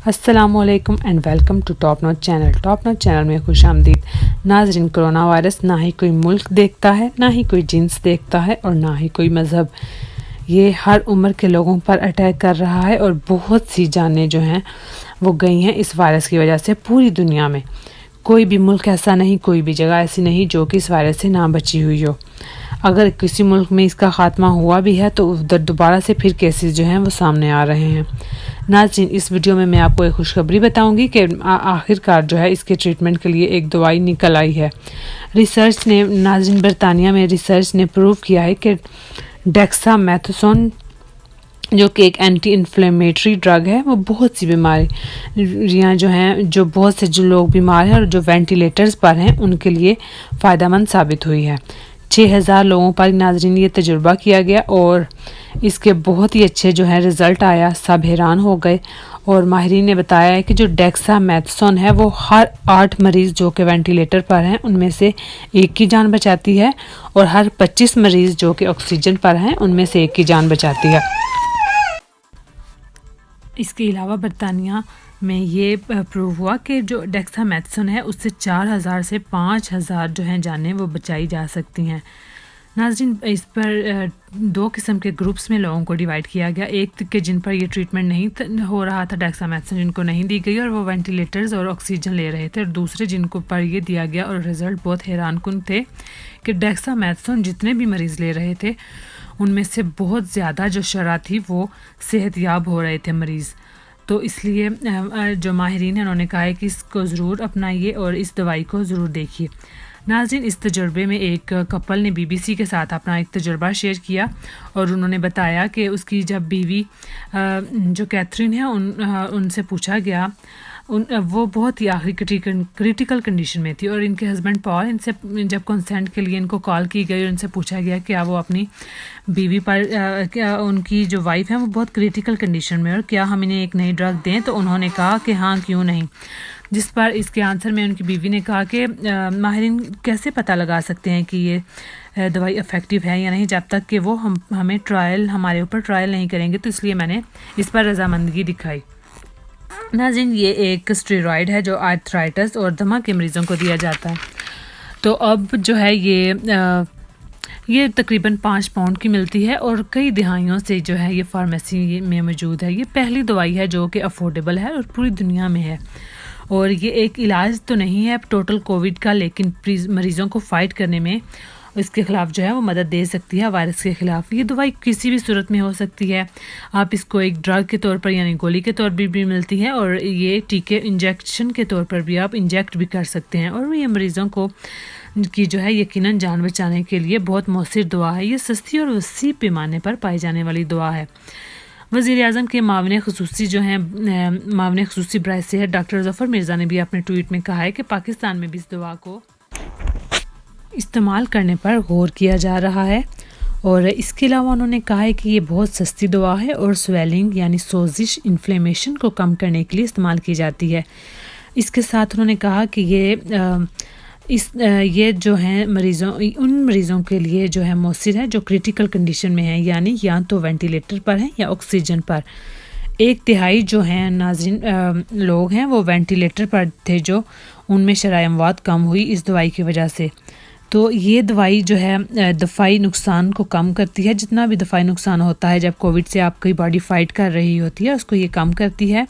السلام علیکم and welcome to top note channel. Top note channel میں خوش آمدید ناظرین۔ کرونا وائرس نہ ہی کوئی ملک دیکھتا ہے، نہ ہی کوئی جنس دیکھتا ہے اور نہ ہی کوئی مذہب۔ یہ ہر عمر کے لوگوں پر اٹیک کر رہا ہے اور بہت سی جانیں جو ہیں وہ گئی ہیں اس وائرس کی وجہ سے پوری دنیا میں۔ کوئی بھی ملک ایسا نہیں، کوئی بھی جگہ ایسی نہیں جو کہ اس وائرس سے نہ بچی ہوئی ہو۔ اگر کسی ملک میں اس کا خاتمہ ہوا بھی ہے تو ادھر دوبارہ سے پھر کیسز جو ہیں وہ سامنے آ رہے ہیں۔ ناظرین، اس ویڈیو میں آپ کو ایک خوشخبری بتاؤں گی کہ آخرکار جو ہے اس کے ٹریٹمنٹ کے لیے ایک دوائی نکل آئی ہے۔ ریسرچ نے ناظرین برطانیہ میں ریسرچ نے پروو کیا ہے کہ ڈیکسا میتھسون جو کہ ایک اینٹی انفلیمیٹری ڈرگ ہے، وہ بہت سی بیماریاں جو ہیں جو بہت سے جو لوگ بیمار ہیں اور جو وینٹیلیٹرز پر ہیں ان کے لیے فائدہ مند ثابت ہوئی ہے۔ 6000 لوگوں پر ناظرین یہ تجربہ کیا گیا اور اس کے بہت ہی اچھے جو ہے رزلٹ آیا۔ سب حیران ہو گئے اور ماہرین نے بتایا ہے کہ جو ڈیکسا میتھسون ہے وہ ہر 8 مریض جو کہ وینٹیلیٹر پر ہیں ان میں سے ایک کی جان بچاتی ہے اور ہر 25 مریض جو کہ آکسیجن پر ہیں ان میں سے ایک کی جان بچاتی ہے۔ اس کے علاوہ برطانیہ میں یہ پروو ہوا کہ جو ڈیکسا میتھسون ہے اس سے 4000 سے 5000 جو ہیں جانیں وہ بچائی جا سکتی ہیں۔ ناظرین، اس پر 2 قسم کے گروپس میں لوگوں کو ڈیوائیڈ کیا گیا۔ ایک کہ جن پر یہ ٹریٹمنٹ نہیں ہو رہا تھا، ڈیکسا میتھسون جن کو نہیں دی گئی اور وہ وینٹیلیٹرز اور آکسیجن لے رہے تھے، اور دوسرے جن کو پر یہ دیا گیا اور رزلٹ بہت حیران کن تھے کہ ڈیکسا میتھسون جتنے بھی مریض لے رہے تھے ان میں سے بہت زیادہ جو شرح تھی وہ صحت یاب ہو رہے تھے مریض۔ تو اس لیے جو ماہرین ہیں انہوں نے کہا ہے کہ اس کو ضرور اپنائیے اور اس دوائی کو ضرور دیکھیے۔ ناظرین، اس تجربے میں ایک کپل نے BBC کے ساتھ اپنا ایک تجربہ شیئر کیا اور انہوں نے بتایا کہ اس کی جب بیوی جو کیتھرین ہے ان سے پوچھا گیا، وہ بہت ہی آخری کریٹیکل کنڈیشن میں تھی، اور ان کے ہسبینڈ پال ان سے جب کنسنٹ کے لیے ان کو کال کی گئی اور ان سے پوچھا گیا کیا وہ اپنی بیوی پر کیا ان کی جو وائف ہے وہ بہت کریٹیکل کنڈیشن میں اور کیا ہم انہیں ایک نئی ڈرگ دیں، تو انہوں نے کہا کہ ہاں کیوں نہیں۔ جس پر اس کے آنسر میں ان کی بیوی نے کہا کہ ماہرین کیسے پتہ لگا سکتے ہیں کہ یہ دوائی افیکٹو ہے یا نہیں جب تک کہ وہ ہمارے اوپر ٹرائل نہیں کریں گے، تو اس لیے میں نے اس پر رضامندگی دکھائی۔ ناظرین، یہ ایک اسٹیرائڈ ہے جو آرتھرائٹس اور دمہ کے مریضوں کو دیا جاتا ہے۔ تو اب جو ہے یہ تقریباً 5 پاؤنڈ کی ملتی ہے اور کئی دہائیوں سے جو ہے یہ فارمیسی میں موجود ہے۔ یہ پہلی دوائی ہے جو کہ افورڈیبل ہے اور پوری دنیا میں ہے، اور یہ ایک علاج تو نہیں ہے ٹوٹل کووڈ کا، لیکن مریضوں کو فائٹ کرنے میں اس کے خلاف جو ہے وہ مدد دے سکتی ہے، وائرس کے خلاف۔ یہ دوائی کسی بھی صورت میں ہو سکتی ہے، آپ اس کو ایک ڈرگ کے طور پر یعنی گولی کے طور پر بھی ملتی ہے، اور یہ ٹیکے انجیکشن کے طور پر بھی آپ انجیکٹ بھی کر سکتے ہیں، اور یہ مریضوں کو کی جو ہے یقیناً جان بچانے کے لیے بہت مؤثر دوا ہے۔ یہ سستی اور وسیع پیمانے پر پائی جانے والی دوا ہے۔ وزیر اعظم کے معاون خصوصی برائے صحت ڈاکٹر ظفر مرزا نے بھی اپنے ٹویٹ میں کہا ہے کہ پاکستان میں بھی اس دوا کو استعمال کرنے پر غور کیا جا رہا ہے، اور اس کے علاوہ انہوں نے کہا ہے کہ یہ بہت سستی دوا ہے اور سویلنگ یعنی سوزش انفلیمیشن کو کم کرنے کے لیے استعمال کی جاتی ہے۔ اس کے ساتھ انہوں نے کہا کہ یہ جو ہیں ان مریضوں کے لیے جو ہے مؤثر ہے جو کریٹیکل کنڈیشن میں ہیں، یعنی یا تو وینٹیلیٹر پر ہیں یا آکسیجن پر۔ 1/3 جو ہیں ناظرین لوگ ہیں وہ وینٹیلیٹر پر تھے، جو ان میں شرح اموات کم ہوئی اس دوائی کی وجہ سے۔ تو یہ دوائی جو ہے دفاعی نقصان کو کم کرتی ہے، جتنا بھی دفاعی نقصان ہوتا ہے جب کووڈ سے آپ کی باڈی فائٹ کر رہی ہوتی ہے اس کو یہ کم کرتی ہے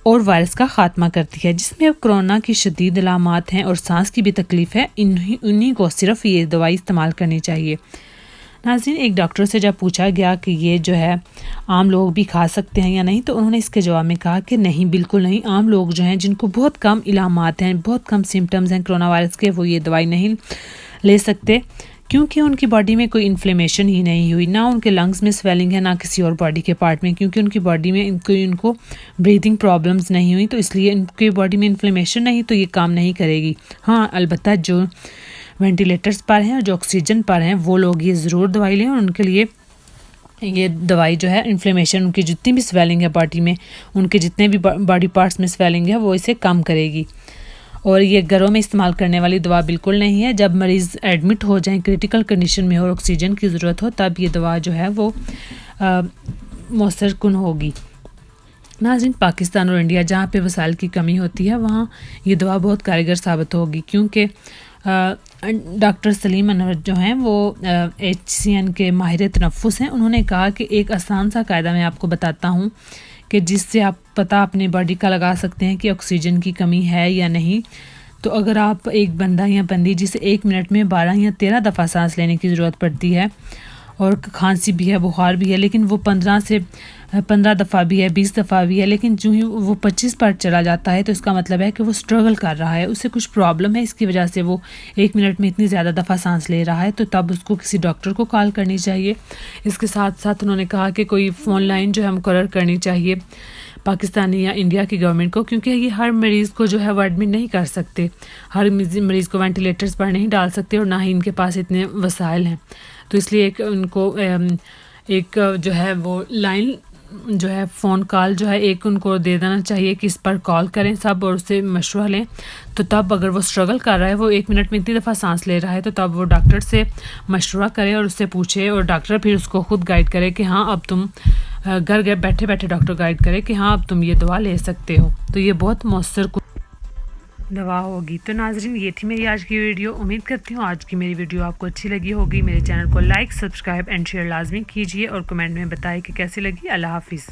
اور وائرس کا خاتمہ کرتی ہے۔ جس میں کرونا کی شدید علامات ہیں اور سانس کی بھی تکلیف ہے، انہی کو صرف یہ دوائی استعمال کرنی چاہیے۔ ناظرین، ایک ڈاکٹر سے جب پوچھا گیا کہ یہ جو ہے عام لوگ بھی کھا سکتے ہیں یا نہیں، تو انہوں نے اس کے جواب میں کہا کہ نہیں، بالکل نہیں۔ عام لوگ جو ہیں جن کو بہت کم علامات ہیں، بہت کم سمٹمز ہیں کرونا وائرس کے، وہ یہ دوائی نہیں لے سکتے، کیونکہ ان کی باڈی میں کوئی انفلیمیشن ہی نہیں ہوئی، نہ ان کے لنگز میں سویلنگ ہے، نہ کسی اور باڈی کے پارٹ میں، کیونکہ ان کی باڈی میں ان کو بریدنگ پرابلمز نہیں ہوئی، تو اس لیے ان کی باڈی میں انفلیمیشن نہیں، تو یہ کام نہیں کرے گی۔ ہاں، البتہ جو وینٹیلیٹرز پر ہیں اور جو آکسیجن پر ہیں وہ لوگ یہ ضرور دوائی لیں، اور ان کے لیے یہ دوائی جو ہے انفلیمیشن، ان کی جتنی بھی سویلنگ ہے باڈی میں، ان کے جتنے بھی باڈی پارٹس میں سویلنگ ہے وہ اسے کم کرے گی۔ اور یہ گھروں میں استعمال کرنے والی دوا بالکل نہیں ہے۔ جب مریض ایڈمٹ ہو جائیں، کریٹیکل کنڈیشن میں اور آکسیجن کی ضرورت ہو، تب یہ دوا جو ہے وہ مؤثر کن ہوگی۔ ناظرین پاکستان اور انڈیا جہاں پہ وسائل کی کمی ہوتی ہے وہاں یہ دوا بہت کارگر ثابت ہوگی، کیونکہ ڈاکٹر سلیم انور جو ہیں وہ HCN کے ماہر تنفس ہیں. انہوں نے کہا کہ ایک آسان سا قاعدہ میں آپ کو بتاتا ہوں کہ جس سے آپ پتہ اپنی باڈی کا لگا سکتے ہیں کہ آکسیجن کی کمی ہے یا نہیں. تو اگر آپ ایک بندہ یا بندی جسے 1 منٹ میں 12 یا 13 دفعہ سانس لینے کی ضرورت پڑتی ہے اور کھانسی بھی ہے، بخار بھی ہے، لیکن وہ 15 دفعہ بھی ہے، 20 دفعہ بھی ہے، لیکن جو ہی وہ 25 پر چلا جاتا ہے تو اس کا مطلب ہے کہ وہ سٹرگل کر رہا ہے، اسے کچھ پرابلم ہے، اس کی وجہ سے وہ 1 منٹ میں اتنی زیادہ دفعہ سانس لے رہا ہے. تو تب اس کو کسی ڈاکٹر کو کال کرنی چاہیے. اس کے ساتھ ساتھ انہوں نے کہا کہ کوئی فون لائن جو ہے مقرر کرنی چاہیے پاکستانی یا انڈیا کی گورنمنٹ کو، کیونکہ یہ ہر مریض کو جو ہے وہ ایڈمٹ نہیں کر سکتے، ہر مریض کو وینٹیلیٹرز پر نہیں ڈال سکتے اور نہ ہی ان کے پاس اتنے وسائل ہیں. تو اس لیے ان کو ایک جو ہے وہ لائن جو ہے فون کال جو ہے ایک ان کو دے دینا چاہیے کہ اس پر کال کریں سب اور اس سے مشورہ لیں. تو تب اگر وہ سٹرگل کر رہا ہے، وہ 1 منٹ میں اتنی دفعہ سانس لے رہا ہے، تو تب وہ ڈاکٹر سے مشورہ کرے اور اس سے پوچھے اور ڈاکٹر پھر اس کو خود گائیڈ کرے کہ ہاں اب تم گھر بیٹھے بیٹھے ڈاکٹر گائیڈ کرے کہ ہاں اب تم یہ دوا لے سکتے ہو. تو یہ بہت مؤثر دوا ہوگی. تو ناظرین یہ تھی میری آج کی ویڈیو. امید کرتی ہوں آج کی میری ویڈیو آپ کو اچھی لگی ہوگی. میرے چینل کو لائک، سبسکرائب اینڈ شیئر لازمی کیجیے اور کمنٹ میں بتائیں کہ کیسی لگی. اللہ حافظ.